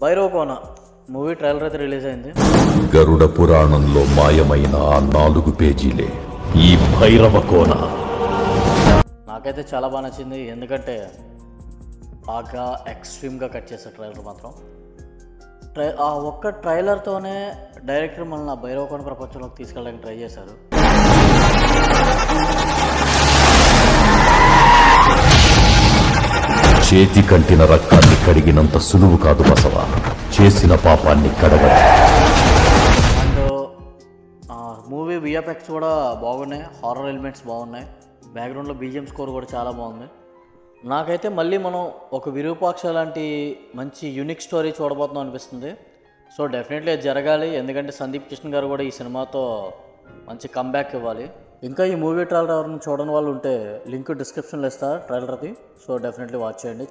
Bhairavakona movie trailer అయితే release అయింది. గరుడ పురాణంలో మాయమైన ఆ 4 పేజీలే ఈ భైరవకోన. నాకైతే చాలా బాగా నచ్చింది, ఎందుకంటే బాగా ఎక్స్ట్రీమ్గా కట్ చేశారు ట్రైలర్ మాత్రం. ఆ ఒక్క ట్రైలర్తోనే డైరెక్టర్ మనల్ని భైరవకోన ప్రపంచంలోకి తీసుకెళ్ళడానికి ట్రై చేశారు. చేతి కంటిన రక్తాన్ని కడిగినంత సులువు కాదు బసవ చేసిన పాపాన్ని కడగడం. అండ్ మూవీ విఎఫ్ఎక్స్ కూడా బాగున్నాయి, హారర్ ఎలిమెంట్స్ బాగున్నాయి, బ్యాక్గ్రౌండ్లో బీజిఎం స్కోర్ కూడా చాలా బాగుంది. నాకైతే మళ్ళీ మనం ఒక విరూపాక్ష లాంటి మంచి యూనిక్ స్టోరీ చూడబోతున్నాం అనిపిస్తుంది. సో డెఫినెట్లీ అది జరగాలి, ఎందుకంటే సందీప్ కిషన్ గారు కూడా ఈ సినిమాతో మంచి కంబ్యాక్ ఇవ్వాలి. ఇంకా ఈ మూవీ ట్రైలర్ ఎవరైనా చూడని వాళ్ళు ఉంటే లింక్ డిస్క్రిప్షన్లో ఇస్తా ట్రైలర్ది. సో డెఫినెట్లీ వాచ్ చేయండి.